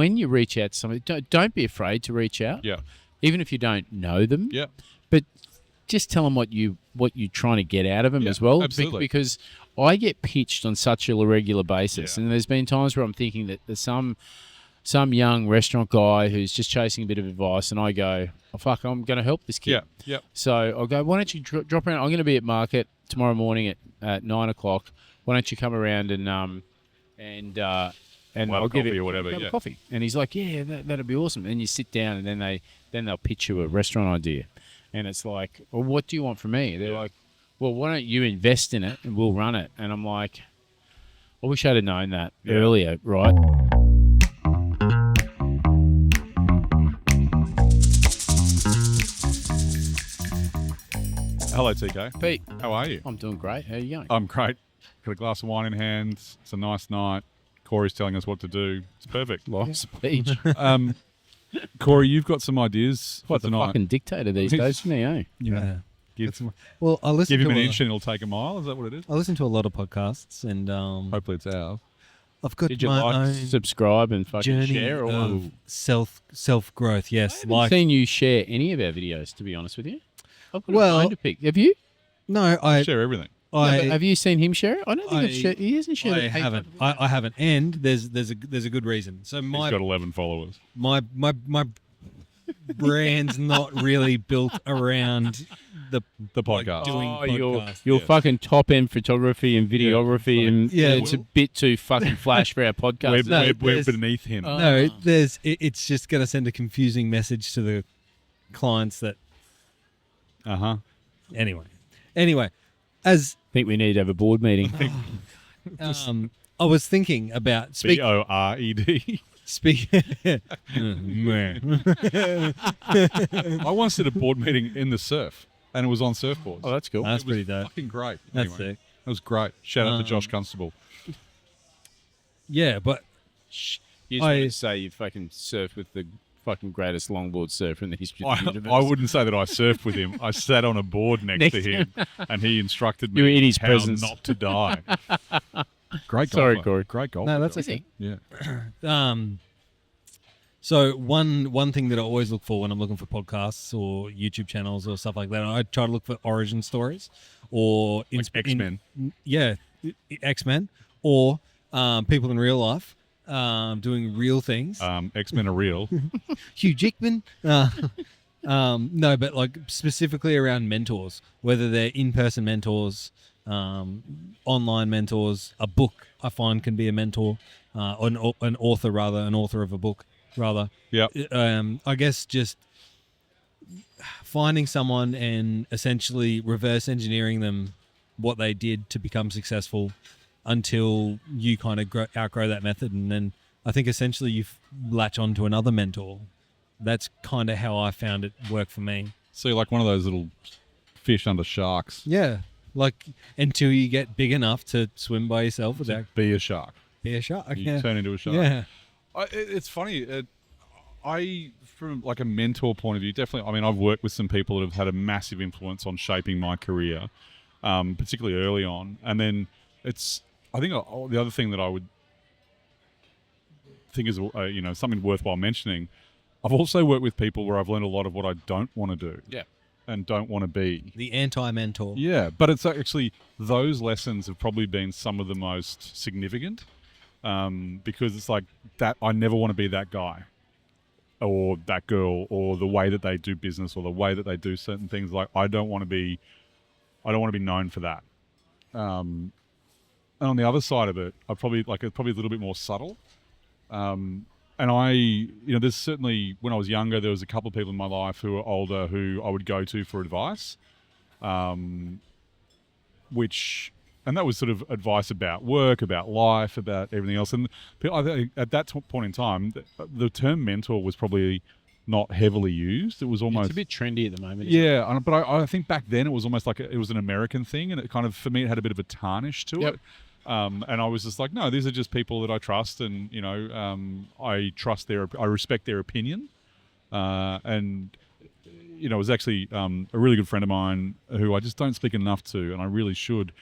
when you reach out to somebody, don't be afraid to reach out. Yeah. Even if you don't know them. Yeah. But just tell them what you're trying to get out of them as well. Absolutely. Because I get pitched on such a regular basis, and there's been times where I'm thinking that there's some young restaurant guy who's just chasing a bit of advice, and I go, oh, fuck, I'm going to help this kid. Yeah. So I'll go, why don't you drop around? I'm going to be at market tomorrow morning at 9 o'clock. Why don't you come around and we'll I'll give you or whatever. a coffee. And he's like, yeah, that'd be awesome. And you sit down, and then they'll pitch you a restaurant idea, and it's like, well, what do you want from me? They're like, well, why don't you invest in it and we'll run it? And I'm like, I wish I'd have known that earlier, right? Hello, TK. Pete, how are you? I'm doing great. How are you going? I'm great. Got a glass of wine in hand. It's a nice night. Corey's telling us what to do. It's perfect. Life's a beach. Corey, you've got some ideas for What, the tonight. fucking dictator these days, isn't he, eh? Yeah. Give I him an inch and it'll take a mile. Is that what it is? I listen to a lot of podcasts, and Hopefully it's ours. I've got Did you my own subscribe, and fucking journey share? Or of self growth. Yes, I haven't seen you share any of our videos, to be honest with you. I've got a phone to pick. Have you? no, I Share everything. Have you seen him share it? I don't think he hasn't shared I it. haven't. I haven't, and there's a good reason. So He's got 11 followers. my brand's not really built around the podcast. doing podcasts. Your fucking top end photography and videography, and Yeah, it's a bit too fucking flash for our podcast. We're beneath him. No, it's just going to send a confusing message to the clients that. Anyway, as I think we need to have a board meeting. I was thinking about BORED. I once did a board meeting in the surf, and it was on surfboards. Oh, that's cool. That's It was pretty dope. fucking great. That's Anyway, sick. It was great. Shout out to Josh Constable. Yeah, but You just wanted to say you fucking surfed with the fucking greatest longboard surfer in the history of the universe. I wouldn't say that I surfed with him. I sat on a board next to him, and he instructed me You were in his how presence. not to die. Great golfer. Sorry, Corey. Great golfer. No, that's Is he? Yeah. So one thing that I always look for when I'm looking for podcasts or YouTube channels or stuff like that, I try to look for origin stories or Like X-Men. X-Men, or people in real life doing real things. X-Men are real. Hugh Jackman. No, but like specifically around mentors, whether they're in-person mentors, online mentors. A book I find can be a mentor, an author of a book rather. Yeah. I guess just finding someone and essentially reverse engineering them, what they did to become successful, until you kind of outgrow that method, and then I think essentially you latch on to another mentor. That's kind of how I found it work for me. So you're like one of those little fish under sharks. Yeah, like until you get big enough to swim by yourself without Be a shark. be a shark. You turn into a shark. Yeah. It's funny. From like a mentor point of view, definitely. I mean, I've worked with some people that have had a massive influence on shaping my career, particularly early on. And then I think the other thing that I would think is, something worthwhile mentioning. I've also worked with people where I've learned a lot of what I don't want to do. Yeah. And don't want to be. The anti-mentor. Yeah, but it's actually those lessons have probably been some of the most significant, because it's like that. I never want to be that guy, or that girl, or the way that they do business, or the way that they do certain things. Like I don't want to be known for that. And on the other side of it, it's probably a little bit more subtle. And there's certainly, when I was younger, there was a couple of people in my life who were older who I would go to for advice, and that was sort of advice about work, about life, about everything else. And I think at that point in time, the term mentor was probably not heavily used. It was almost... It's a bit trendy at the moment. Yeah, but I think back then it was almost like it was an American thing, and it kind of, for me, it had a bit of a tarnish to it. And I was just like, no, these are just people that I trust, and I trust I respect their opinion. And it was actually a really good friend of mine who I just don't speak enough to, and I really should.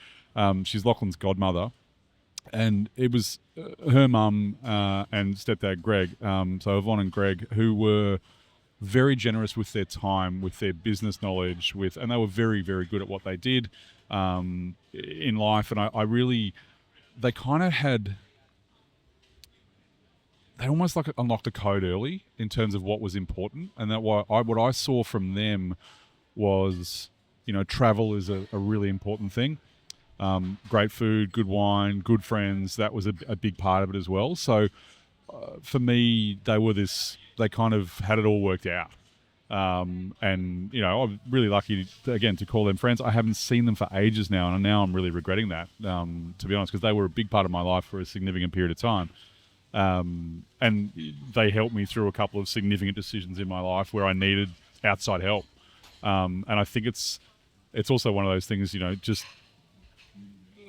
She's Lachlan's godmother, and it was her mum and stepdad Greg, so Yvonne and Greg, who were very generous with their time, with their business knowledge, and they were very, very good at what they did in life. And I really, they kind of had, they almost like unlocked a code early in terms of what was important, and that what I saw from them was, travel is a really important thing. Great food, good wine, good friends. That was a big part of it as well. So for me, they kind of had it all worked out. And, I'm really lucky, again, to call them friends. I haven't seen them for ages now, and now I'm really regretting that, to be honest, because they were a big part of my life for a significant period of time. And they helped me through a couple of significant decisions in my life where I needed outside help. And I think it's also one of those things,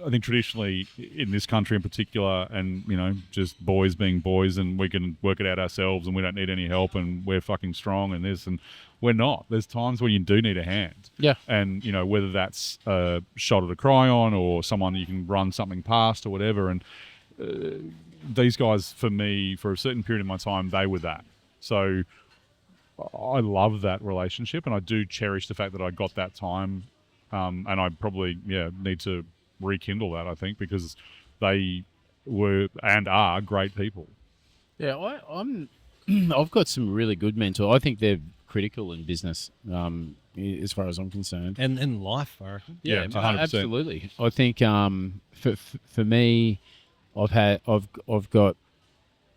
I think traditionally in this country in particular, and, just boys being boys and we can work it out ourselves and we don't need any help and we're fucking strong and this, and we're not. There's times when you do need a hand. Yeah. And, whether that's a shoulder to cry on or someone you can run something past or whatever. And these guys, for me, for a certain period of my time, they were that. So I love that relationship, and I do cherish the fact that I got that time. And I probably, need to rekindle that, I think, because they were and are great people. Yeah, I've got some really good mentors. I think they're critical in business, as far as I'm concerned, and life, I reckon. Yeah, 100%. Absolutely. I think for me, I've got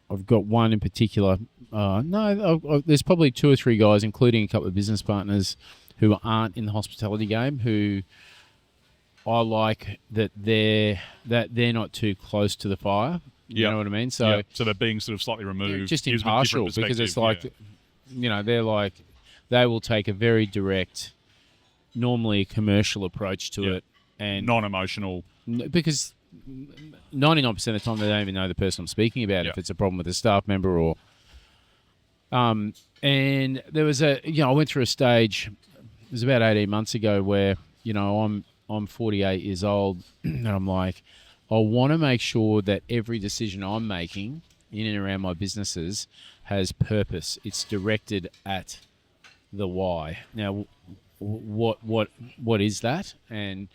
one in particular. There's probably two or three guys, including a couple of business partners, who aren't in the hospitality game, who I like that they're not too close to the fire. You know what I mean? So they're being sort of slightly removed, just impartial, because it's like, they're like, they will take a very direct, normally commercial approach to it, and non-emotional, because 99% of the time they don't even know the person I'm speaking about, if it's a problem with a staff member or. And there was I went through a stage. It was about 18 months ago where I'm 48 years old, and I'm like, I want to make sure that every decision I'm making in and around my businesses has purpose. It's directed at the why. Now, what is that? And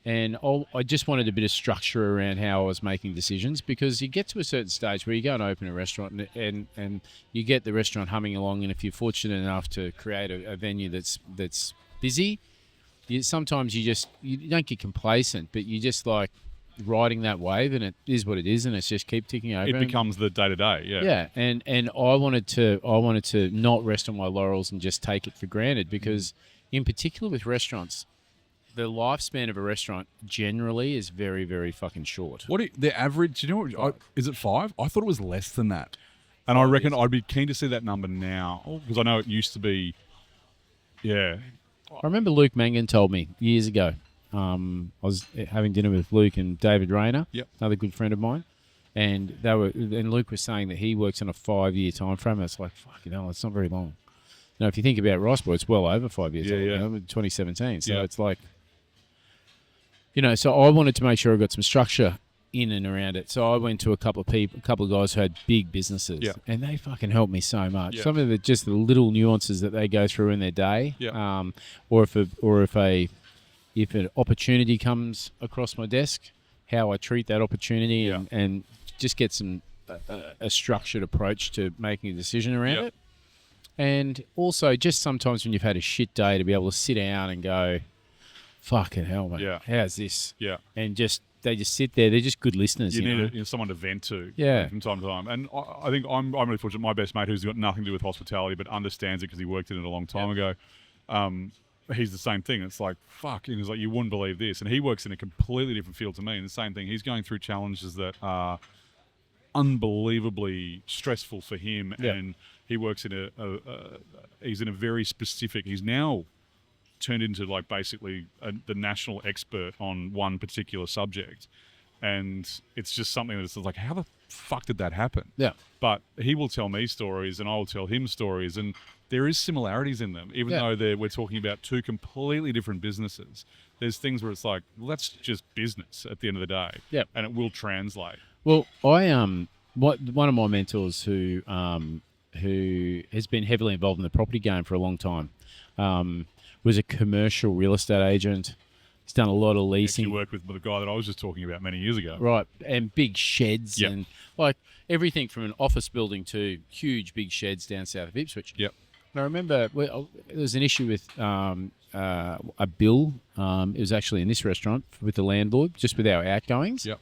I just wanted a bit of structure around how I was making decisions, because you get to a certain stage where you go and open a restaurant and you get the restaurant humming along, and if you're fortunate enough to create a venue that's busy, sometimes you don't get complacent, but you just like riding that wave, and it is what it is, and it's just keep ticking over. It becomes the day to day, Yeah, and I wanted to not rest on my laurels and just take it for granted, because in particular with restaurants, the lifespan of a restaurant generally is very, very fucking short. The average? Do you know what? Is it 5? I thought it was less than that, and I reckon I'd be keen to see that number now, because I know it used to be. Yeah. I remember Luke Mangan told me years ago. I was having dinner with Luke and David Rayner, another good friend of mine, and Luke was saying that he works on a 5-year time frame. It's like, fucking hell, it's not very long. Now, if you think about Rice Boy, it's well over 5 years. 2017. So it's like, so I wanted to make sure I got some structure in and around it. So I went to a couple of guys who had big businesses, and they fucking helped me so much. Some of the little nuances that they go through in their day, or if an opportunity comes across my desk, how I treat that opportunity, and just get a structured approach to making a decision around it. And also, just sometimes when you've had a shit day, to be able to sit down and go, fucking hell, mate, how's this? And they just sit there. They're just good listeners. You need someone to vent to from time to time. And I think I'm really fortunate. My best mate, who's got nothing to do with hospitality but understands it because he worked in it a long time ago, he's the same thing. It's like, fuck. And he's like, you wouldn't believe this. And he works in a completely different field to me. And the same thing. He's going through challenges that are unbelievably stressful for him. And he works in he's in a very specific, he's now turned into like basically the national expert on one particular subject, and it's just something that's like, how the fuck did that happen? Yeah. But he will tell me stories and I will tell him stories, and there is similarities in them, even though we're talking about two completely different businesses. There's things where it's like, well, that's just business at the end of the day. Yeah. And it will translate. Well, one of my mentors who has been heavily involved in the property game for a long time, was a commercial real estate agent. He's done a lot of leasing. He worked with the guy that I was just talking about many years ago. Right, and big sheds Yep. and like everything from an office building to huge big sheds down south of Ipswich. Yep. And I remember there was an issue with a bill. It was actually in this restaurant with the landlord, just with our outgoings. Yep.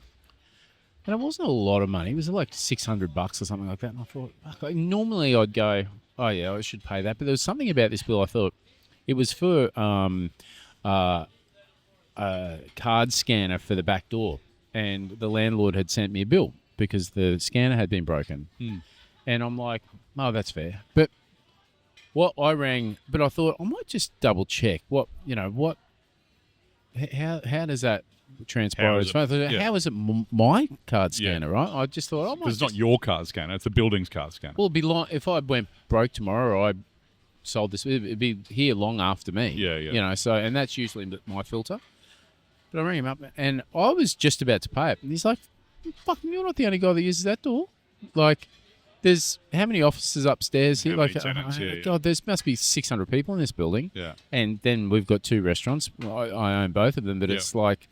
And it wasn't a lot of money. It was like $600 or something like that. And I thought, fuck, normally I'd go, oh yeah, I should pay that. But there was something about this bill. I thought it was for a card scanner for the back door, and the landlord had sent me a bill because the scanner had been broken. And I'm like, oh, that's fair. But I thought I might just double check how does that transpire? How is it my card scanner, right? I just thought, I might Because it's not your card scanner, it's the building's card scanner. Well, it'd be long if I went broke tomorrow or I sold this, it'd be here long after me. Yeah. So, and that's usually my filter. But I rang him up, and I was just about to pay it, and he's like, "Fuck, you're not the only guy that uses that door. Like, there's how many offices upstairs here? How many Like, tenants? Yeah. God, there must be 600 people in this building. Yeah. And then we've got 2 restaurants. I own both of them, but it's like,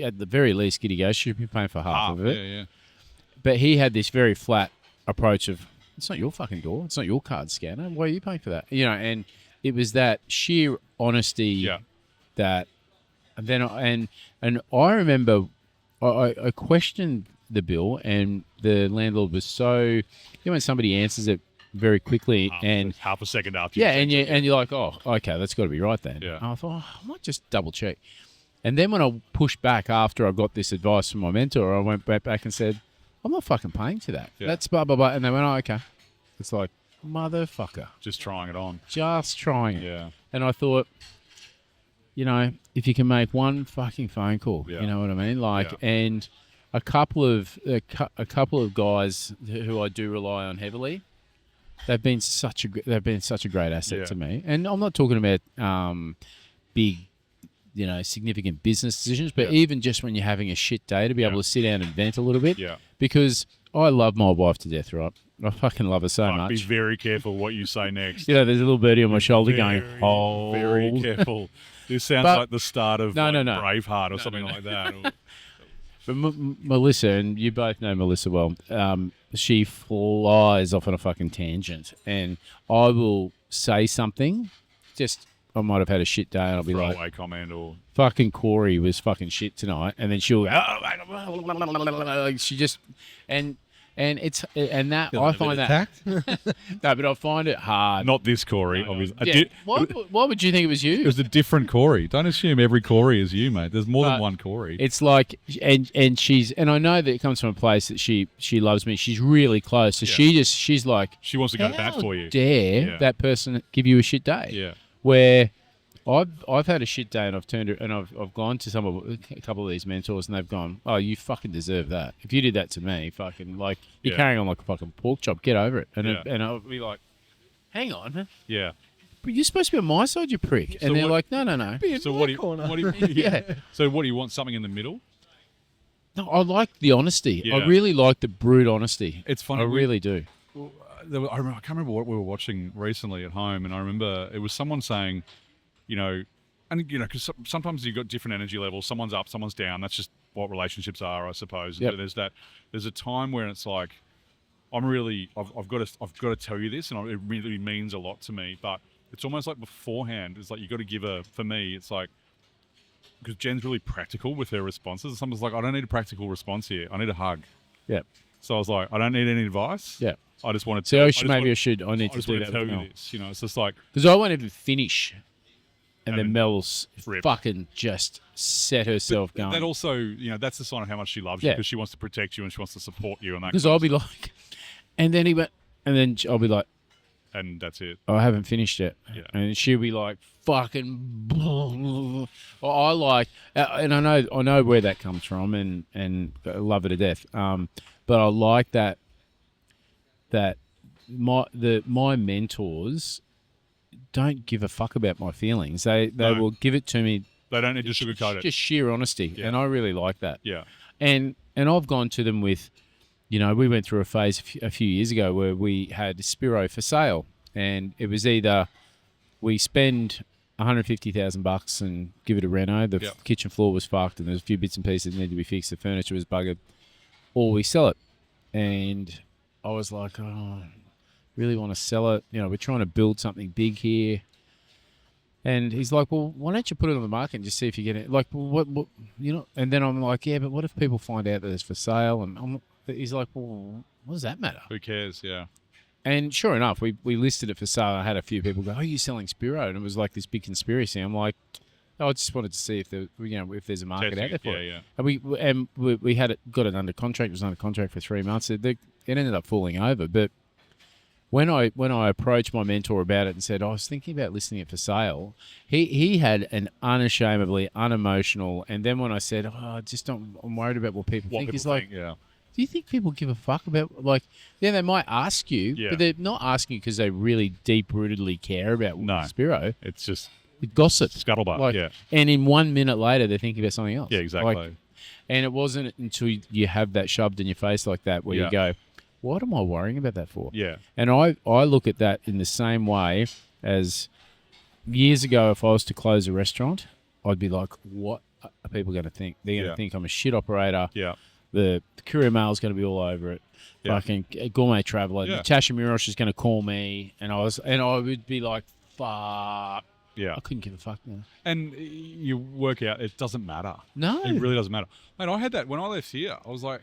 at the very least, Giddy Go should be paying for half of it. Yeah. But he had this very flat approach of, it's not your fucking door. It's not your card scanner. Why are you paying for that? And it was that sheer honesty that, and then I remember I questioned the bill, and the landlord was so, when somebody answers it very quickly and half a second after. and you're like, oh, okay, that's got to be right then. Yeah. And I thought, I might just double check. And then when I pushed back after I got this advice from my mentor, I went back and said, I'm not fucking paying for that. Yeah. That's blah, blah, blah. And they went, oh, okay. It's like, motherfucker. Just trying it on. Just trying it. Yeah. And I thought, if you can make one fucking phone call, Yeah. you know what I mean? Like, Yeah. and a couple of guys who I do rely on heavily, they've been such a great asset to me. And I'm not talking about big, significant business decisions, but even just when you're having a shit day, to be able to sit down and vent a little bit. Yeah. Because I love my wife to death, right? I fucking love her so much. Be very careful what you say next. There's a little birdie on my shoulder going, "Oh, very careful." This sounds like the start of Braveheart or something like that. But Melissa, and you both know Melissa well, she flies off on a fucking tangent, and I will say something, I might have had a shit day, and I'll be like, throwaway comment or fucking Corey was fucking shit tonight, and then she'll go, she just, and it's, and that, I find that, no, but I find it hard. not this Corey, obviously. Why would you think it was you? It was a different Corey. Don't assume every Corey is you, mate. There's more than one Corey. It's like, and she's, and I know that it comes from a place that she loves me. She's really close, so she's like, she wants to go to bat for you. Dare that person give you a shit day? Yeah. Where I've had a shit day, and I've turned it, and I've gone to a couple of these mentors, and they've gone, oh, you fucking deserve that. If you did that to me, fucking, like, you're carrying on like a fucking pork chop. Get over it. And I'll be like, hang on. Yeah. But you're supposed to be on my side, you prick. And they're like, no. So what do you So what do you want? Something in the middle? No, I like the honesty. Yeah. I really like the brute honesty. It's funny. I really do. I can't remember what we were watching recently at home, and I remember it was someone saying, because sometimes you've got different energy levels. Someone's up, someone's down. That's just what relationships are, I suppose. Yep. But there's a time where it's like, I've got to tell you this, and it really means a lot to me. But it's almost like beforehand. It's like you got to give for me. It's like, because Jen's really practical with her responses. Someone's like, I don't need a practical response here. I need a hug. Yeah. So I was like, I don't need any advice. Yeah. I just want to. So maybe I should. I need to do that. Tell you this. It's just like, because I won't even finish, and then Mel's rip. fucking just set herself going. That also, that's the sign of how much she loves you, because she wants to protect you and she wants to support you. And that. Because I'll be like, and then he went, and then I'll be like, and that's it. I haven't finished it. Yeah. And she'll be like, fucking. I like, and I know where that comes from, and I love it to death. But I like that my mentors don't give a fuck about my feelings. They No. will give it to me. They don't need to sugarcoat it. Just sheer honesty, Yeah. and I really like that. Yeah. And I've gone to them with, we went through a phase a few years ago where we had Spiro for sale, and it was either we spend $150,000 and give it a reno, the Yep. kitchen floor was fucked, and there's a few bits and pieces that needed to be fixed, the furniture was buggered, or we sell it. And I was like, oh, really want to sell it. We're trying to build something big here. And he's like, well, why don't you put it on the market and just see if you get it? Like, well, what And then I'm like, yeah, but what if people find out that it's for sale? And he's like, well, what does that matter? Who cares? Yeah. And sure enough, we listed it for sale. I had a few people go, "Oh, you're selling Spiro?" And it was like this big conspiracy. I'm like, I just wanted to see if if there's a market out there for it. Yeah. And we had got it under contract. It was under contract for 3 months. It ended up falling over. But when I approached my mentor about it and said, I was thinking about listing it for sale, he had an unashamedly unemotional. And then when I said, I'm worried about what people think, he's like, yeah. do you think people give a fuck about, they might ask you, Yeah. but they're not asking you because they really deep-rootedly care about Spiro. It's just Gossip. scuttlebutt. Yeah. And in 1 minute later, they're thinking about something else. Yeah, exactly. And it wasn't until you have that shoved in your face like that where you go, what am I worrying about that for? Yeah. And I look at that in the same way as years ago, if I was to close a restaurant, I'd be like, what are people going to think? They're going to think I'm a shit operator. Yeah. The courier mail is going to be all over it. Yeah. Fucking gourmet traveler. Yeah. Natasha Mirosh is going to call me, and I would be like, fuck. Yeah. I couldn't give a fuck now. And you work out, it doesn't matter. No. It really doesn't matter. Mate, I had that when I left here. I was like,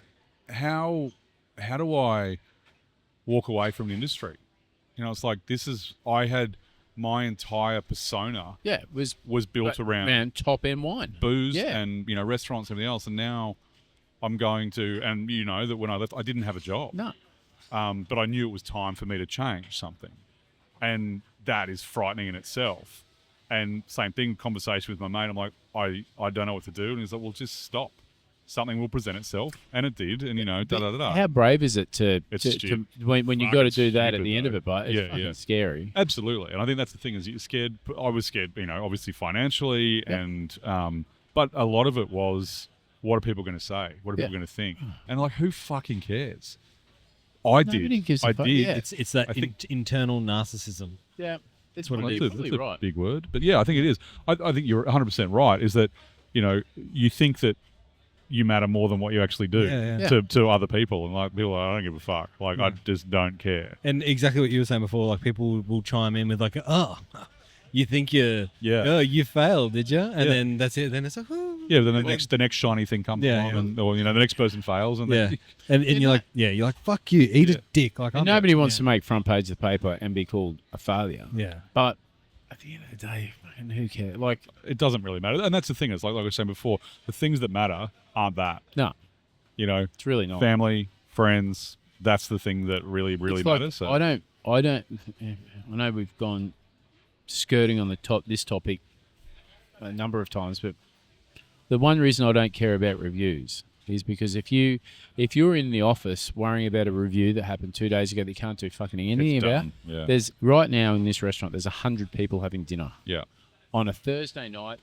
how do I walk away from the industry? It's like, I had my entire persona Yeah, it was built around top end wine, booze and, restaurants and everything else. And now I'm going to, and that when I left, I didn't have a job. No. But I knew it was time for me to change something. And that is frightening in itself. And same thing, conversation with my mate. I'm like, I don't know what to do. And he's like, well, just stop. Something will present itself. And it did. And, da-da-da-da. How brave is it to when you got to do that at the end of it, but it's fucking scary. Absolutely. And I think that's the thing is you're scared. I was scared, obviously financially. And but a lot of it was, what are people going to say? What are people going to think? And who fucking cares? Nobody gives a I fuck. did. Yeah. It's that internal narcissism. Yeah. That's Well, probably that's a right. big word, but yeah, I think it is. I think you're 100% right. Is that you think that you matter more than what you actually do to other people, and people are, I don't give a fuck. I just don't care. And exactly what you were saying before, people will chime in with oh, you think you failed, did you? And then that's it. Then it's like, oh. Yeah, then the next shiny thing comes along, and or the next person fails, and then, and you're like, fuck you, eat a dick. And nobody wants to make front page of the paper and be called a failure. Yeah. But at the end of the day, fucking who cares? it doesn't really matter. And that's the thing is, like I was saying before, the things that matter aren't that. No, it's really not. Family, friends. That's the thing that really matters. So. I don't. I know we've gone skirting on this topic a number of times, but the one reason I don't care about reviews is because if you're in the office worrying about a review that happened 2 days ago that you can't do fucking anything about, there's right now in this restaurant there's 100 people having dinner. Yeah. On a Thursday night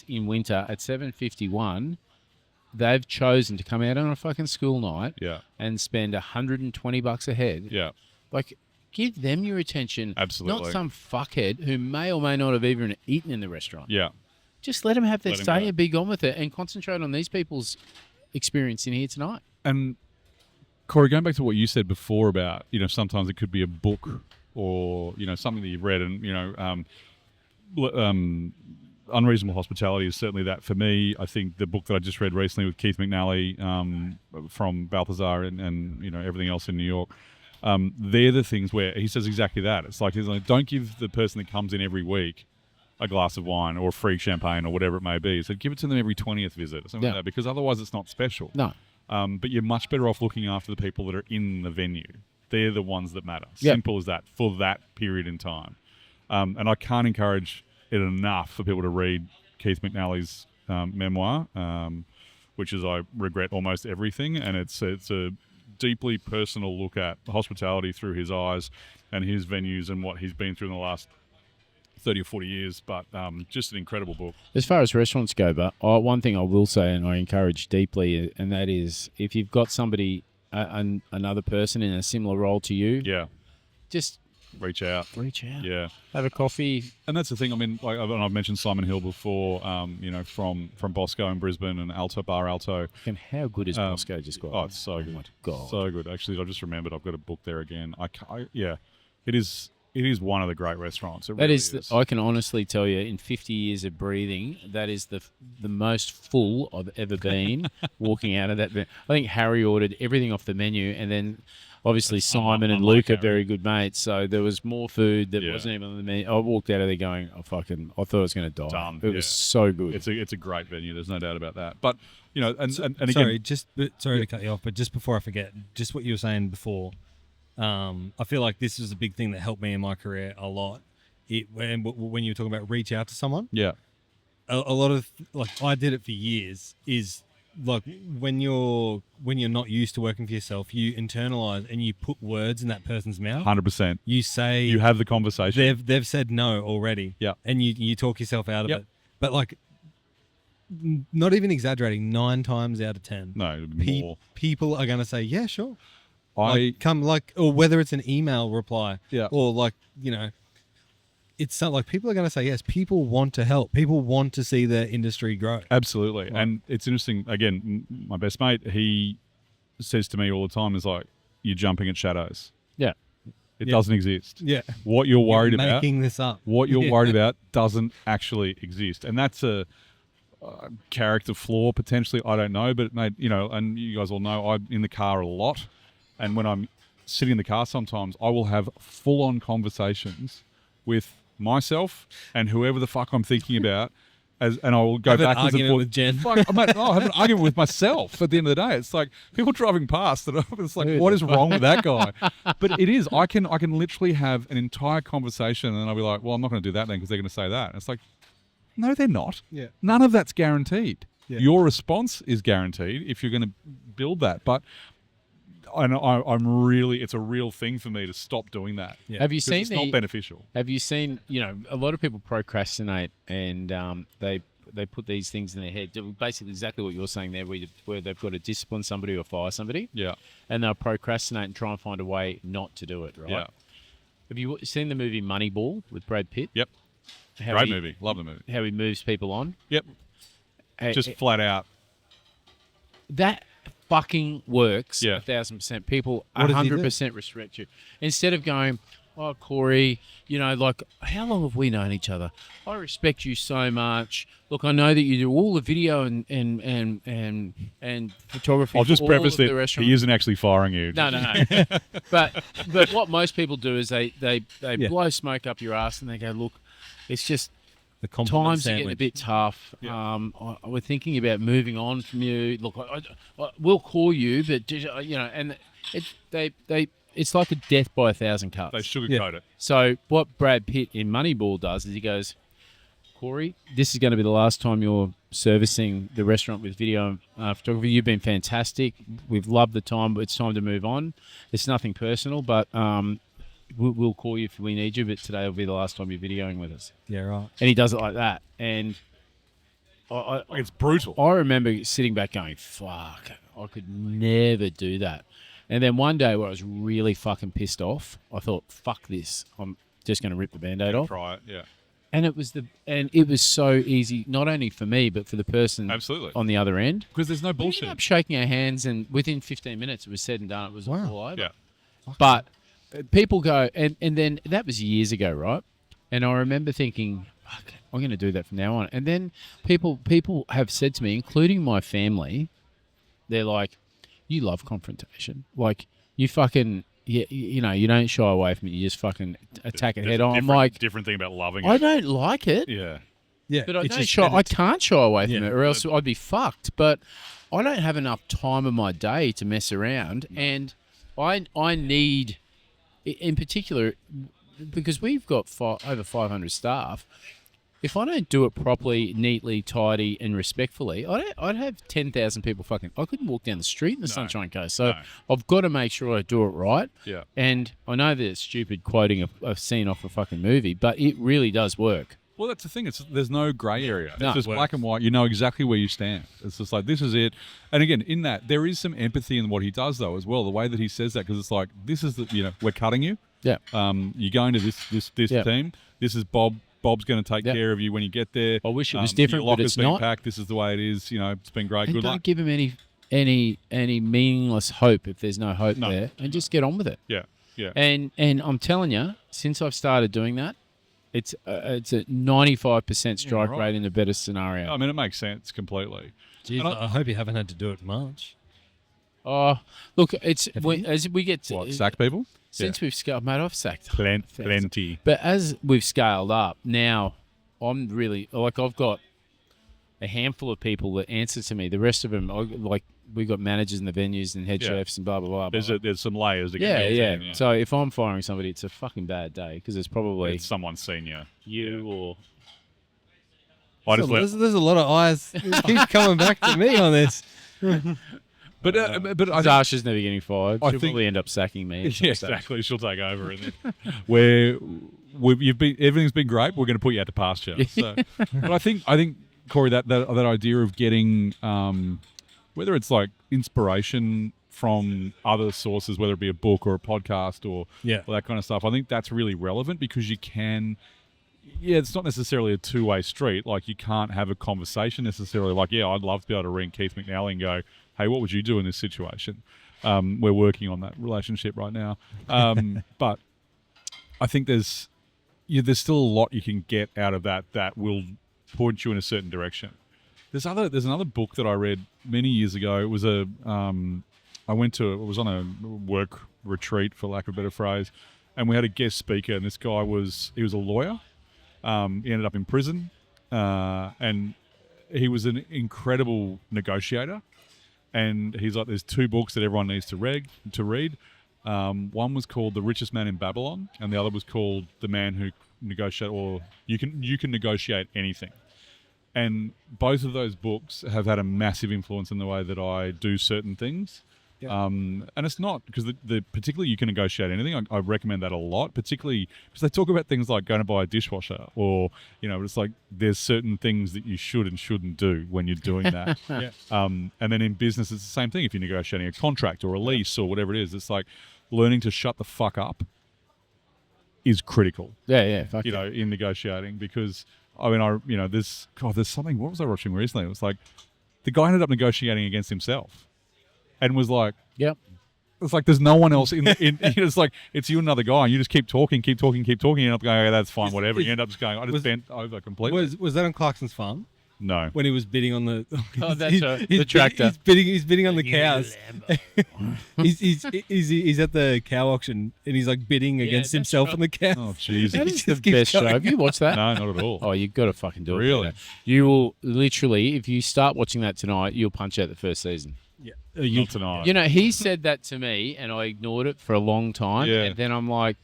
in winter at 7:51, they've chosen to come out on a fucking school night and spend $120 a head. Yeah. Give them your attention. Absolutely. Not some fuckhead who may or may not have even eaten in the restaurant. Yeah. Just let them have their Let 'em say go. and be gone with it and concentrate on these people's experience in here tonight. And Corey, going back to what you said before about, sometimes it could be a book or, something that you've read and, Unreasonable Hospitality is certainly that for me. I think the book that I just read recently with Keith McNally from Balthazar and everything else in New York, they're the things where he says exactly that. It's he's like, don't give the person that comes in every week a glass of wine or free champagne or whatever it may be. So give it to them every 20th visit or something like that, because otherwise it's not special. No. But you're much better off looking after the people that are in the venue. they're the ones that matter. Yep. Simple as that for that period in time. And I can't encourage it enough for people to read Keith McNally's memoir, which is I Regret Almost Everything, and it's a deeply personal look at hospitality through his eyes and his venues and what he's been through in the last 30 or 40 years, but just an incredible book. As far as restaurants go, but one thing I will say, and I encourage deeply, and that is if you've got somebody, another person in a similar role to you, Yeah, just reach out. Yeah, have a coffee. and that's the thing. I mean, like I've mentioned Simon Hill before. From Bosco in Brisbane and Bar Alto. And how good is Bosco just got? Oh, it's so good. my God. So good. Actually, I just remembered I've got a book there again. It is one of the great restaurants. It That really is, I can honestly tell you, in 50 years of breathing, that is the most full I've ever been walking out of that. I think Harry ordered everything off the menu, and then obviously Simon and unlike Luke are Harry. very good mates, so there was more food that Yeah. wasn't even on the menu. I walked out of there going, I thought I was going to die. Done, It yeah. was so good. it's a great venue. There's no doubt about that. But and Sorry, again, sorry to cut you off, but just before I forget, just what you were saying before, I feel like this is a big thing that helped me in my career a lot. When you were talking about reach out to someone, yeah, a lot of like I did it for years. Is like when you're not used to working for yourself, you internalize and you put words in that person's mouth. 100%. You say You have the conversation. they've said no already. Yeah. And you talk yourself out of Yep. it. But like, not even exaggerating, 9 times out of 10, No, more. people are going to say, yeah, sure. Or whether it's an email reply, Yeah. or like, it's not like people are going to say yes. People want to help. People want to see their industry grow. Absolutely. And it's interesting. Again, my best mate, he says to me all the time is like, you're jumping at shadows. yeah. It Yeah. doesn't exist. Yeah. What you're worried You're about, making this up. what you're Yeah. worried about doesn't actually exist. And that's a character flaw potentially. I don't know, but mate, and you guys all know I'm in the car a lot. And when I'm sitting in the car, sometimes I will have full on conversations with myself and whoever the fuck I'm thinking about. And I will go Have an backwards and argument forth. with Jen. Fuck, mate, I have an argument with myself at the end of the day. It's like people driving past and it's like, what is wrong with that guy? But it is. I can literally have an entire conversation and I'll be like, well, I'm not going to do that then because they're going to say that. And it's like, no, they're not. Yeah. None of that's guaranteed. Yeah. Your response is guaranteed if you're going to build that. But I'm really, it's a real thing for me to stop doing that. Yeah. Have you 'Cause seen it's not beneficial. Have you seen, a lot of people procrastinate and they put these things in their head. Basically exactly what you're saying there, where they've got to discipline somebody or fire somebody. Yeah. And they'll procrastinate and try and find a way not to do it, right? Yeah. Have you seen the movie Moneyball with Brad Pitt? Yep. How Great he- movie. Love the movie. How he moves people on. Yep. Hey, Just flat out. that fucking works. Yeah. 1,000%. People What does he do? 100% respect you. Instead of going, oh, Corey, like, how long have we known each other? I respect you so much. Look, I know that you do all the video and photography. I'll just for preface all of the that restaurant. he isn't actually firing you. No. but what most people do is they Yeah. blow smoke up your ass and they go, look, it's just The compliment times are sandwich. getting a bit tough. Yeah. We're thinking about moving on from you. Look, I we'll call you, but and it's like a death by 1,000 cuts. They sugarcoat it. So what Brad Pitt in Moneyball does is he goes, Corey, this is going to be the last time you're servicing the restaurant with video and photography. You've been fantastic. We've loved the time, but it's time to move on. It's nothing personal, but we'll call you if we need you, but today will be the last time you're videoing with us. Yeah, right. And he does it like that. And It's brutal. I remember sitting back going, fuck, I could never do that. And then one day where I was really fucking pissed off, I thought, fuck this. I'm just going to rip the Band-Aid off. Try it. Yeah. And it was so easy, not only for me, but for the person Absolutely. on the other end. Because there's no We ended bullshit. up shaking our hands, and within 15 minutes, it was said and done. It was Wow. all over. Yeah. But people go, and then that was years ago, right? And I remember thinking, fuck, I'm going to do that from now on. And then people have said to me, including my family, they're like, you love confrontation. Like, you fucking, you don't shy away from it. You just fucking attack it There's head a on. I'm different- like, different thing about loving I it. don't like it. Yeah. Yeah, But I it's don't just- shy. and I it's- can't shy away from Yeah. it, or else I'd be fucked. But I don't have enough time in my day to mess around, and I need in particular, because we've got over 500 staff. If I don't do it properly, neatly, tidy, and respectfully, I'd have 10,000 people fucking. I couldn't walk down the street in the Sunshine Coast. So I've got to make sure I do it right. Yeah. And I know that it's stupid quoting a scene off a fucking movie, but it really does work. Well, that's the thing. There's no grey area. No, it's just it works. black and white. You know exactly where you stand. It's just like, this is it. And again, in that, there is some empathy in what he does, though, as well. The way that he says that, because it's like, this is we're cutting you. Yeah. You're going to this team. This is Bob. Bob's going to take care of you when you get there. I wish it was different, your but it's locker's been not. packed. This is the way it is. It's been great. And Good don't luck. give him any meaningless hope if there's no hope there, and just get on with it. Yeah. Yeah. And I'm telling you, since I've started doing that, it's a 95% strike rate in the better scenario. I mean, it makes sense completely. Jeez, I hope you haven't had to do it much. Oh, look, as we get to Sack people? since we've scaled, mate, I've sacked Plenty. But as we've scaled up, now I'm really I've got a handful of people that answer to me. The rest of them, we've got managers in the venues and head chefs and blah blah blah. There's some layers to get yeah. built in, So if I'm firing somebody, it's a fucking bad day because it's probably it's someone senior. you or. There's a lot of eyes. It keeps coming back to me on this. But I think, Sasha's never getting fired. I She'll think- probably end up sacking me. at some yeah, stage. exactly. She'll take over, and then everything's been great. We're going to put you out to pasture. So, but I think Corey, that idea of getting whether it's like inspiration from other sources, whether it be a book or a podcast or that kind of stuff, I think that's really relevant because you can. Yeah, it's not necessarily a two-way street. Like, you can't have a conversation necessarily. Like, yeah, I'd love to be able to ring Keith McNally and go, hey, what would you do in this situation? We're working on that relationship right now. But I think there's still a lot you can get out of that will point you in a certain direction. There's another book that I read many years ago. It was it was on a work retreat, for lack of a better phrase, and we had a guest speaker, and this guy was a lawyer. He ended up in prison, and he was an incredible negotiator. And he's like, there's two books that everyone needs to read. One was called The Richest Man in Babylon, and the other was called The Man Who Negotiated, or You Can Negotiate Anything. And both of those books have had a massive influence in the way that I do certain things. Yeah. And it's not because particularly You Can Negotiate Anything. I recommend that a lot, particularly because they talk about things like going to buy a dishwasher, or it's like there's certain things that you should and shouldn't do when you're doing that. And then in business, it's the same thing. If you're negotiating a contract or a lease or whatever it is, it's like learning to shut the fuck up is critical. Fuck in negotiating, because there's something. What was I watching recently? It was like the guy ended up negotiating against himself. And was like, yep. It's like there's no one else in. It's like it's you and another guy, and you just keep talking. You end up going, okay, that's fine, whatever. You end up just going, I just bent over completely. Was that on Clarkson's farm? No. When he was bidding on the the tractor. He's bidding on the cows. he's at the cow auction and he's like bidding against himself on the cows. Oh jeez. That is the best show. Have you watched that? No, not at all. Oh, you've got to fucking do it. Really? You will literally, if you start watching that tonight, you'll punch out the first season. Yeah. Not tonight. He said that to me and I ignored it for a long time. Yeah. And then I'm like,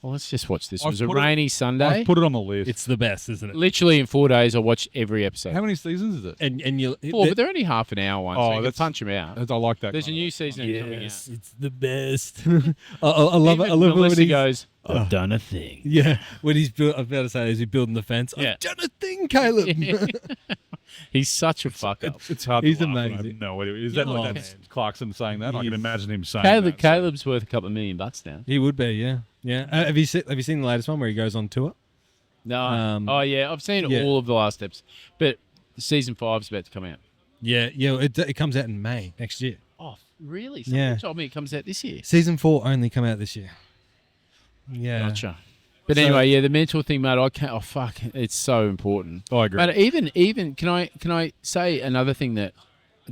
well, let's just watch this. It was a put it- rainy Sunday. I put it on the list. It's the best, isn't it? Literally in 4 days, I watched every episode. How many seasons is it? And you 4, but they're only half an hour ones. Oh, so you can that's- punch them out. I like that. There's a kind of- new season coming out. Yes, it's the best. I love it. I love it when Melissa he goes, I've done a thing. Yeah, when he's built. I was about to say, is he building the fence? Yeah. I've done a thing, Caleb. He's such a fuck up. It's hard. He's to laugh when I amazing. have no idea. Is that Oh, like that's Clarkson saying that? I He can is. imagine him saying that. Caleb's worth a couple of $1 million now. He would be, yeah. Have you seen the latest one where he goes on tour? No. Um, yeah. I've seen yeah. all of the last steps. But season 5's about to come out. Yeah. It comes out in May next year. Oh, really? Yeah. Someone told me it comes out this year. Season 4 only come out this year. Yeah. Gotcha. But So- anyway, yeah, the mental thing, mate, I can't. Oh, fuck. It's so important. I agree. But even can I say another thing that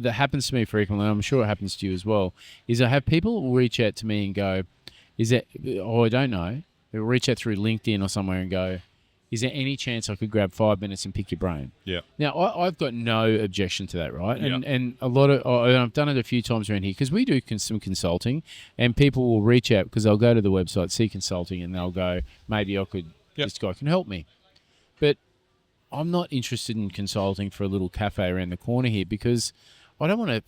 happens to me frequently, I'm sure it happens to you as well, is I have people reach out to me and go, I don't know. They'll reach out through LinkedIn or somewhere and go, is there any chance I could grab 5 minutes and pick your brain? Yeah. Now, I've got no objection to that, right? Yeah. And a lot of, I've done it a few times around here because we do some consulting, and people will reach out because they'll go to the website, see consulting, and they'll go, maybe I could, this guy can help me. But I'm not interested in consulting for a little cafe around the corner here because I don't want to,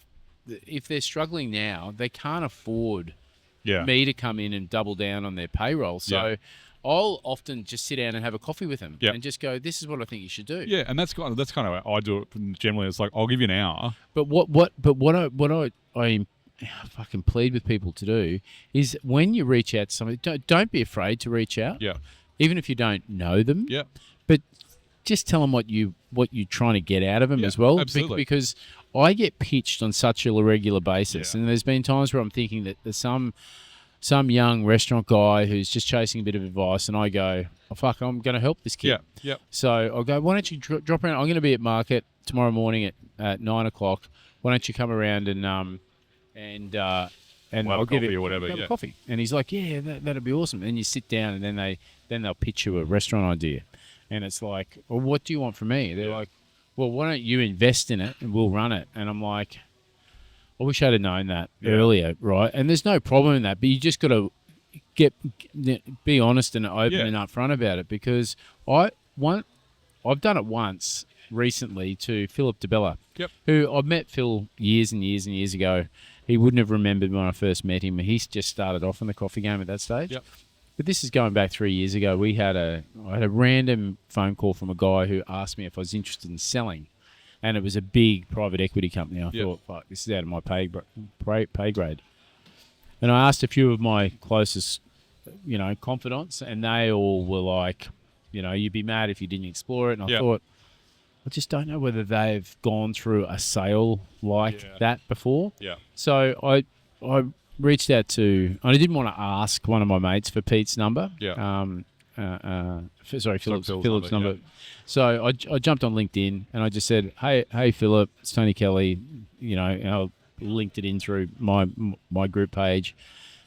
if they're struggling now, they can't afford me to come in and double down on their payroll. So I'll often just sit down and have a coffee with them and just go, this is what I think you should do. Yeah, and that's kind of how I do it generally. It's like, I'll give you an hour. But what I fucking plead with people to do is when you reach out to somebody, don't be afraid to reach out. Yeah. Even if you don't know them. Yeah. But just tell them what you're trying to get out of them as well. Absolutely. Because I get pitched on such a regular basis, and there's been times where I'm thinking that there's some young restaurant guy who's just chasing a bit of advice, and I go, oh, fuck, I'm going to help this kid. Yeah, yeah. So I'll go, why don't you drop around? I'm going to be at market tomorrow morning at 9 o'clock. Why don't you come around and I'll give you or whatever, a coffee. And he's like, yeah, that'd be awesome. And you sit down, and then they'll pitch you a restaurant idea. And it's like, well, what do you want from me? They're like, well, why don't you invest in it and we'll run it? And I'm like, I wish I'd have known that earlier, right? And there's no problem in that, but you just got to be honest and open and upfront about it, because I've done it once recently to Philip DeBella, who I met Phil years and years and years ago. He wouldn't have remembered when I first met him. He's just started off in the coffee game at that stage. Yep. But this is going back 3 years ago. I had a random phone call from a guy who asked me if I was interested in selling, and it was a big private equity company. I thought, fuck, this is out of my pay grade. And I asked a few of my closest, confidants, and they all were like, you'd be mad if you didn't explore it. And I thought, I just don't know whether they've gone through a sale like that before. Yeah. So I reached out to, I didn't want to ask one of my mates for Pete's number. Yeah. Philip's number. Yeah. So I jumped on LinkedIn and I just said, hey Philip, it's Tony Kelly. And I linked it in through my group page,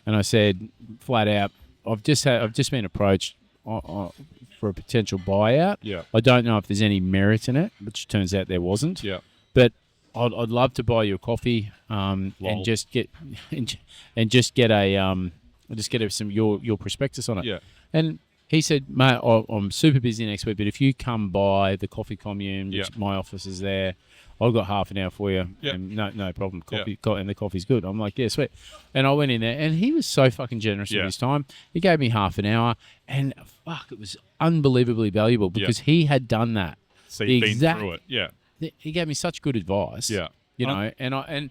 and I said flat out, I've just been approached for a potential buyout. Yeah. I don't know if there's any merit in it, which turns out there wasn't. Yeah. But I'd love to buy you a coffee, and just get some your prospectus on it. Yeah. And he said, mate, I'm super busy next week, but if you come by the coffee commune, which my office is there, I've got half an hour for you. Yep. And no problem. And the coffee's good. I'm like, yeah, sweet. And I went in there, and he was so fucking generous with his time. He gave me half an hour, and fuck, it was unbelievably valuable because he had done that. So you've been through it. Yeah. He gave me such good advice. Yeah. And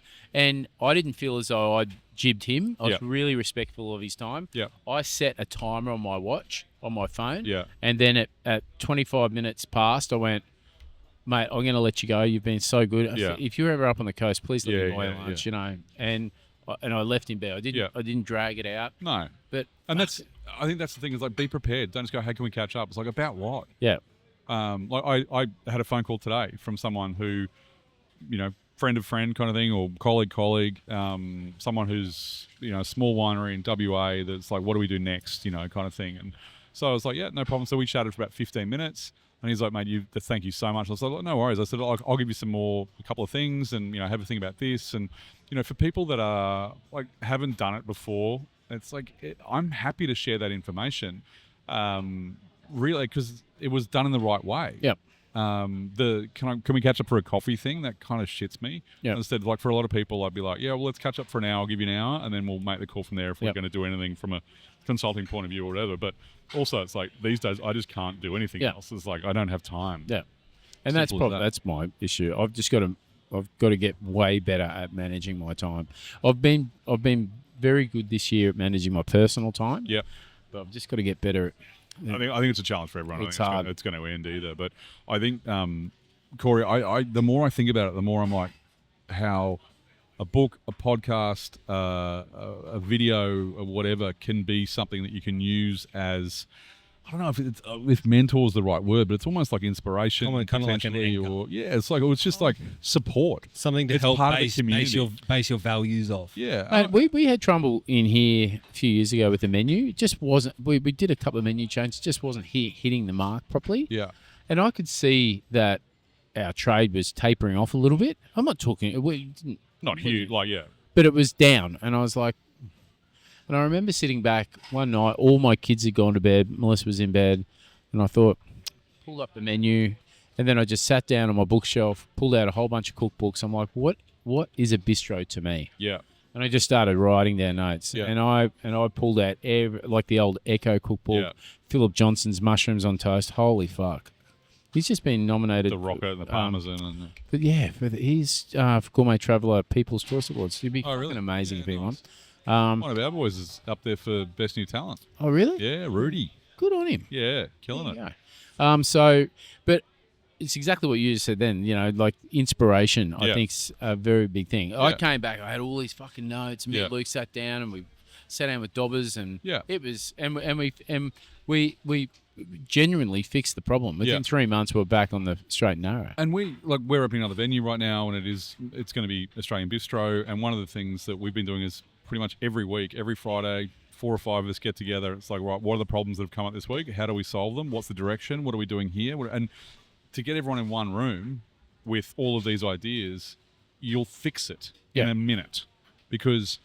I didn't feel as though I'd jibbed him. I was really respectful of his time. Yeah. I set a timer on my watch, on my phone. Yeah. And then at 25 minutes past, I went, mate, I'm going to let you go. You've been so good. Yeah. If you're ever up on the coast, please let me buy lunch, And I left him there. I didn't drag it out. No. I think that's the thing, is like, be prepared. Don't just go, hey, can we catch up? It's like, about what? Yeah. I had a phone call today from someone who, friend of friend kind of thing, or colleague, someone who's, a small winery in WA that's like, what do we do next, kind of thing. And so I was like, yeah, no problem. So we chatted for about 15 minutes. And he's like, mate, thank you so much. I was like, no worries. I said, I'll give you a couple of things, and, have a think about this. And, for people that are like, haven't done it before, it's like, I'm happy to share that information. Really, because it was done in the right way. Yep. Can we catch up for a coffee thing? That kind of shits me. Yeah. Instead, like, for a lot of people, I'd be like, yeah, well, let's catch up for an hour. I'll give you an hour, and then we'll make the call from there if we're going to do anything from a consulting point of view or whatever. But also, it's like, these days I just can't do anything else. It's like, I don't have time. Yeah. And that's my issue. I've got to get way better at managing my time. I've been very good this year at managing my personal time. Yeah. But I've just got to get better at. I think it's a challenge for everyone. It's hard. It's going to end either. But I think, Corey, I the more I think about it, the more I'm like, how a book, a podcast, a video, or whatever can be something that you can use as I don't know if mentor is the right word, but it's almost like inspiration, Kind of like an potentially, anchor. or it's just like support. Something to It's help part of the base community. your values off. Yeah, Mate, we had trouble in here a few years ago with the menu. It just wasn't. We did a couple of menu changes. It just wasn't hitting the mark properly. yeah, And I could see that our trade was tapering off a little bit. I'm not talking. We didn't, not huge. Like but it was down, and I was like. And I remember sitting back one night. All my kids had gone to bed. Melissa was in bed, and I thought, pulled up the menu, and then I just sat down on my bookshelf, pulled out a whole bunch of cookbooks. I'm like, what is a bistro to me? yeah, And I just started writing down notes. Yeah. And I pulled out like the old Echo cookbook, Yeah. Philip Johnson's Mushrooms on Toast. Holy fuck. He's just been nominated. the rocket and the parmesan and. But yeah, he's for Gourmet Traveller People's Choice Awards. It'd be Oh, really? fucking amazing Yeah, if he won. nice. One of our boys is up there for best new talent. Oh, really? Yeah, Rudy. Good on him. Yeah, killing There it. you go. But it's exactly what you just said then. You know, like inspiration, I Yeah. think's a very big thing. I Yeah. came back, I had all these fucking notes. Me Yeah. and Luke sat down and we sat down with Dobbers, and Yeah. it was, and we genuinely fixed the problem. Within Yeah. 3 months, we're back on the straight and narrow. And we're opening another venue right now, and it's going to be Australian Bistro. And one of the things that we've been doing is pretty much every week, every Friday, 4 or 5 of us get together. It's like, right, what are the problems that have come up this week? How do we solve them? What's the direction? What are we doing here? And to get everyone in one room with all of these ideas, you'll fix it in Yeah. a minute, because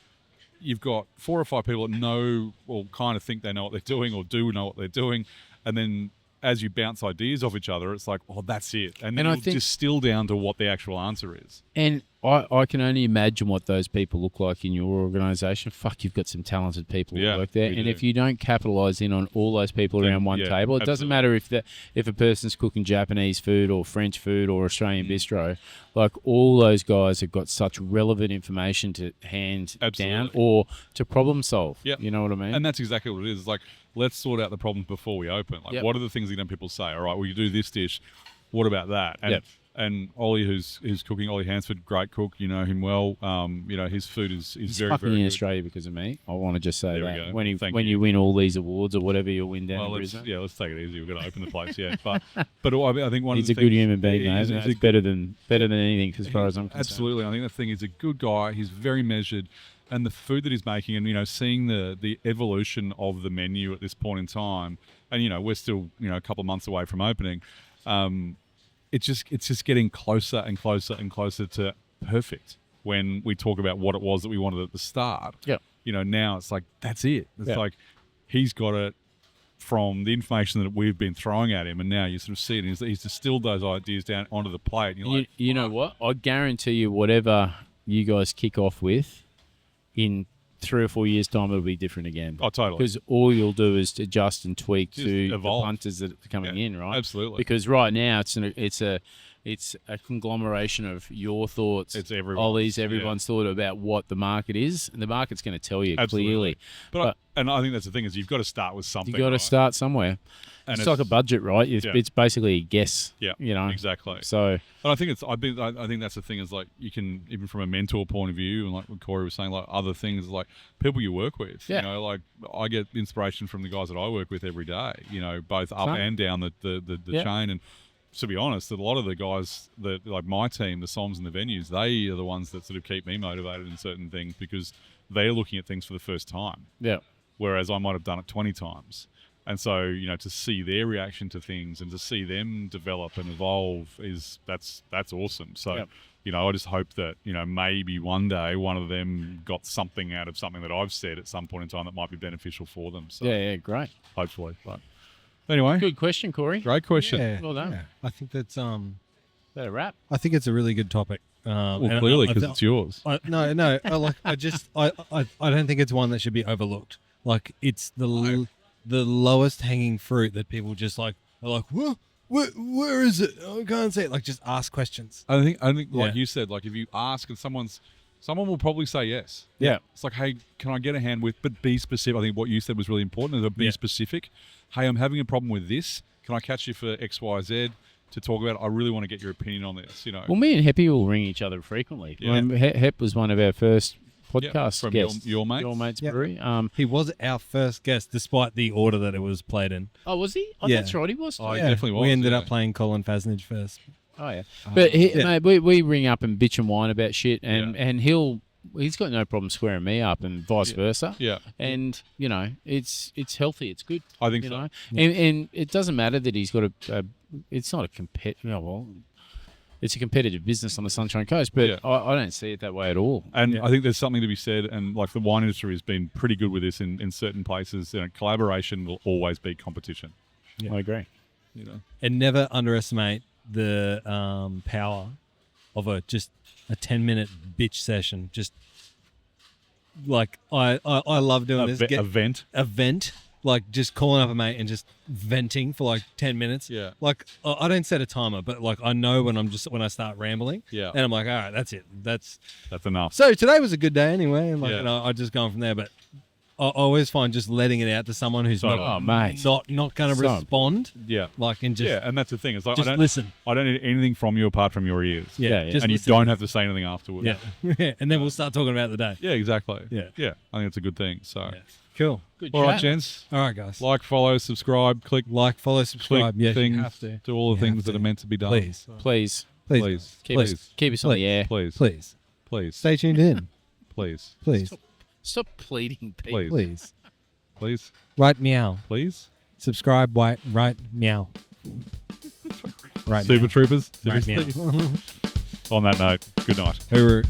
you've got 4 or 5 people that know or kind of think they know what they're doing or do know what they're doing, and then as you bounce ideas off each other, it's like, oh, that's it. And then And I you'll think- distill down to what the actual answer is. And I can only imagine what those people look like in your organisation. Fuck, you've got some talented people Yeah, who work there. we And do. if you don't capitalise in on all those people Then, around one yeah, table, it doesn't absolutely. matter if a person's cooking Japanese food or French food or Australian Mm. bistro. Like, all those guys have got such relevant information to hand down Absolutely. or to problem solve. Yep. You know what I mean? And that's exactly what it is. It's like, let's sort out the problems before we open. Like, Yep. what are the things that people say? All right, well, you do this dish. What about that? And Yep. and Ollie, who's cooking, Ollie Hansford, great cook. You know him well. His food is He's very, fucking very in good. Australia because of me. I want to just say There we that. go. When Thank you you. win all these awards or whatever you'll win down Well, in let's Brisbane. take it easy. We're going to open the place, yeah. But I think one He's of a the good things, human being, mate. he's That's a better than anything as far as I'm concerned. Absolutely. I think the thing, he's a good guy. He's very measured. And the food that he's making, and, seeing the evolution of the menu at this point in time, and, we're still, a couple of months away from opening, it's just getting closer and closer and closer to perfect when we talk about what it was that we wanted at the start. Yeah. Now it's like, that's it. It's Yeah. like, he's got it from the information that we've been throwing at him, and now you sort of see it. He's distilled those ideas down onto the plate. And you're like, You know what? I guarantee you, whatever you guys kick off with, in 3 or 4 years' time, it'll be different again. oh, totally. Because all you'll do is adjust and tweak Just to evolve. the punters that are coming Yeah, in, right? absolutely. Because right now it's a conglomeration of your thoughts, It's everyone's, Ollie's, yeah. everyone's thought about what the market is, and the market's going to tell you Absolutely. clearly. But I think that's the thing, is you've got to start with something. You got to right? start somewhere. And It's like a budget, right? Yeah. It's basically a guess. Yeah, you know exactly. So And I think I think that's the thing, is like, you can, even from a mentor point of view, and like what Corey was saying, like other things, like people you work with. Yeah. Like I get inspiration from the guys that I work with every day. Both up Same. and down the Yeah. chain. And to be honest, a lot of the guys that, like my team, the Soms and the venues, they are the ones that sort of keep me motivated in certain things, because they're looking at things for the first time, yeah, whereas I might have done it 20 times. And so, to see their reaction to things and to see them develop and evolve that's awesome. So, Yep. I just hope that, maybe one day one of them got something out of something that I've said at some point in time that might be beneficial for them. So yeah, great. hopefully. But anyway, Good question, Corey. great question. Yeah, Well done. yeah. I think that's That a wrap? I think it's a really good topic. Well, and clearly, I- because it's yours. I don't think it's one that should be overlooked. Like, it's the lowest hanging fruit that people just like are like, where is it? I can't see it. Like, just ask questions. I think like Yeah. you said, like if you ask and someone will probably say yes. Yeah. It's like, hey, can I get a hand with, but be specific. I think what you said was really important, is be Yeah. specific. Hey, I'm having a problem with this. Can I catch you for X, Y, Z to talk about it? I really want to get your opinion on this, Well, me and Heppy will ring each other frequently. Yeah. Hep was one of our first podcast from guest. your mates. Your mates Yep. brewery. He was our first guest, despite the order that it was played in. Oh, was he? Oh, Yeah. that's right. He was. Oh, he Yeah, definitely was. We ended yeah. up playing Colin Fasnage first. Oh yeah, but Yeah. mate, we ring up and bitch and whine about shit, and he's got no problem squaring me up, and vice versa. Yeah. And you know, it's healthy, it's good. I think you so. know, and it doesn't matter that he's got it's not a it's a competitive business on the Sunshine Coast, but Yeah. I don't see it that way at all. And I think there's something to be said, and like the wine industry has been pretty good with this in certain places. You know, collaboration will always beat competition. I agree. You know, And never underestimate the power of just a 10-minute bitch session. Just like I love doing this. a vent. A vent, like just calling up a mate and just venting for like 10 minutes. Yeah. Like I don't set a timer, but like I know when I start rambling. Yeah. And I'm like, all right, that's it. That's enough. So today was a good day anyway, and like Yeah. you know, I just go on from there. But I always find just letting it out to someone who's So- not Oh, mate. not going to So- respond, Yeah. like and just Yeah, and that's the thing. It's like just I don't listen. need anything from you apart from your ears. Yeah, yeah. just And you listen. don't have to say anything afterwards. Yeah, and then we'll start talking about the day. Yeah, exactly. Yeah. Yeah. I think it's a good thing. So, Yeah. Cool. Good all right, chat. gents. All right, guys. Like, follow, subscribe, click, Like, follow, subscribe. click Yes, things, you have to. do all the You things have that to. are meant to be done. Please, Please Please. keep Please. us on the air. Please. please, Please. stay tuned in. Please. Please, Stop pleading, people. Please. please. Please. Right, meow. Please. Subscribe. Right, meow. Right, Super Troopers. meow. Right, Seriously? meow. On that note, good night. Hooroo.